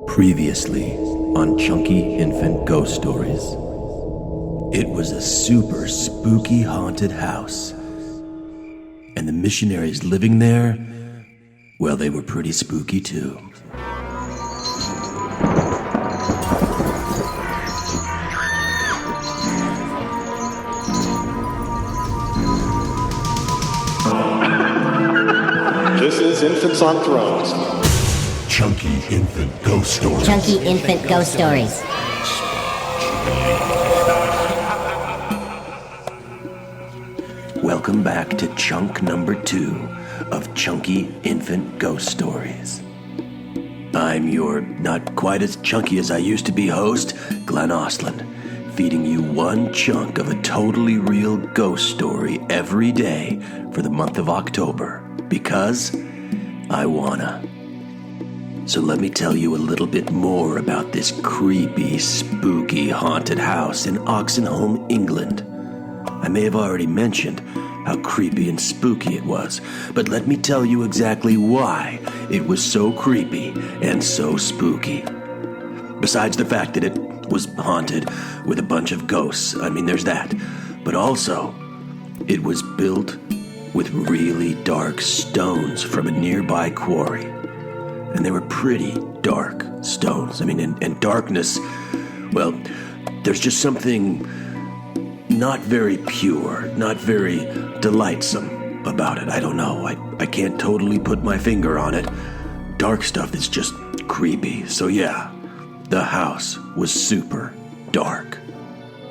Previously on Chunky Infant Ghost Stories. It was a super spooky haunted house. And the missionaries living there, well, they were pretty spooky too. This is Infants on Thrones. Chunky Infant Ghost Stories. Chunky Infant Ghost Stories. Welcome back to chunk number 2 of Chunky Infant Ghost Stories. I'm your not quite as chunky as I used to be host, Glenn Ostlund, feeding you one chunk of a totally real ghost story every day for the month of October, because I wanna. So let me tell you a little bit more about this creepy, spooky, haunted house in Oxenholme, England. I may have already mentioned how creepy and spooky it was, but let me tell you exactly why it was so creepy and so spooky. Besides the fact that it was haunted with a bunch of ghosts, I mean, there's that, but also it was built with really dark stones from a nearby quarry. And they were pretty dark stones. I mean, and darkness, well, there's just something not very pure, not very delightsome about it. I don't know. I can't totally put my finger on it. Dark stuff is just creepy. So yeah, the house was super dark.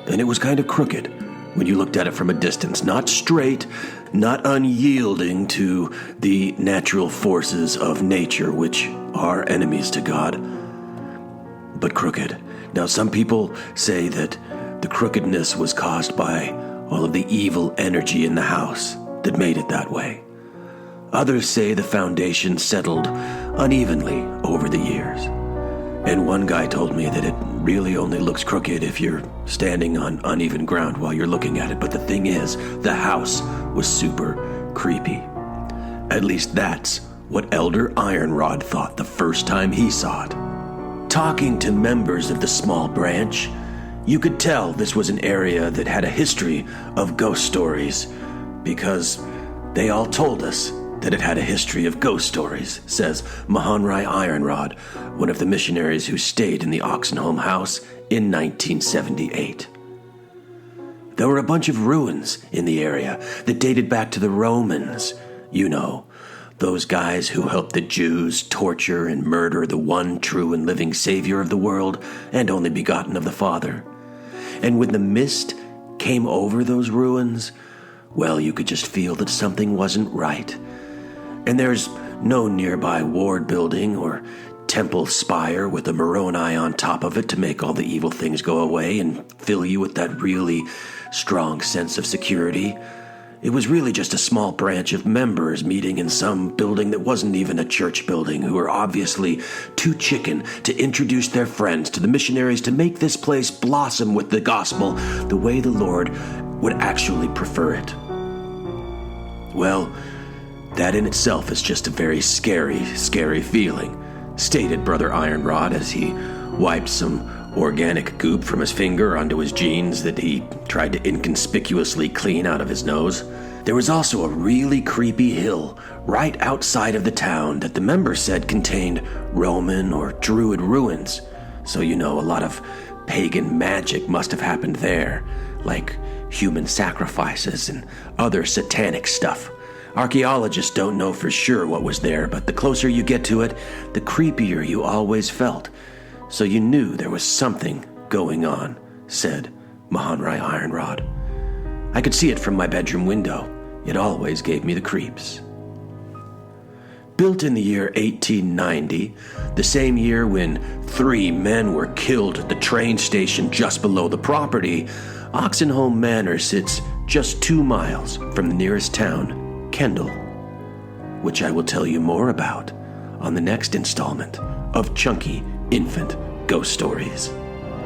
And it was kind of crooked when you looked at it from a distance. Not straight, not unyielding to the natural forces of nature, which are enemies to God, but crooked. Now, some people say that the crookedness was caused by all of the evil energy in the house that made it that way. Others say the foundation settled unevenly over the years. And one guy told me that it really only looks crooked if you're standing on uneven ground while you're looking at it. But the thing is, the house was super creepy. At least that's what Elder Ironrod thought the first time he saw it. Talking to members of the small branch, you could tell this was an area that had a history of ghost stories, because they all told us that it had a history of ghost stories, says Mahonri Ironrod, one of the missionaries who stayed in the Oxenholme house in 1978. There were a bunch of ruins in the area that dated back to the Romans. You know, those guys who helped the Jews torture and murder the one true and living Savior of the world and only begotten of the Father. And when the mist came over those ruins, well, you could just feel that something wasn't right. And there's no nearby ward building or temple spire with a Moroni on top of it to make all the evil things go away and fill you with that really strong sense of security. It was really just a small branch of members meeting in some building that wasn't even a church building, who were obviously too chicken to introduce their friends to the missionaries to make this place blossom with the gospel the way the Lord would actually prefer it. Well, that in itself is just a very scary, scary feeling, stated Brother Ironrod as he wiped some organic goop from his finger onto his jeans that he tried to inconspicuously clean out of his nose. There was also a really creepy hill right outside of the town that the members said contained Roman or Druid ruins. So you know, a lot of pagan magic must have happened there, like human sacrifices and other satanic stuff. Archaeologists don't know for sure what was there, but the closer you get to it, the creepier you always felt. So you knew there was something going on, said Mahonri Ironrod. I could see it from my bedroom window. It always gave me the creeps. Built in the year 1890, the same year when 3 men were killed at the train station just below the property, Oxenholme Manor sits just 2 miles from the nearest town, Kendall, which I will tell you more about on the next installment of Chunky Infant Ghost Stories.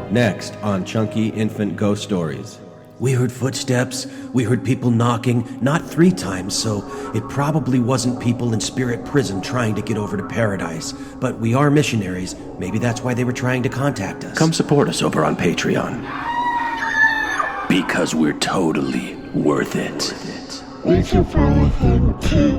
Next on Chunky Infant Ghost Stories, We heard footsteps, we heard people knocking, not 3 times, so it probably wasn't people in spirit prison trying to get over to paradise. But we are missionaries. Maybe that's why they were trying to contact us. Come support us over on Patreon. Because we're totally worth it. We can follow him too.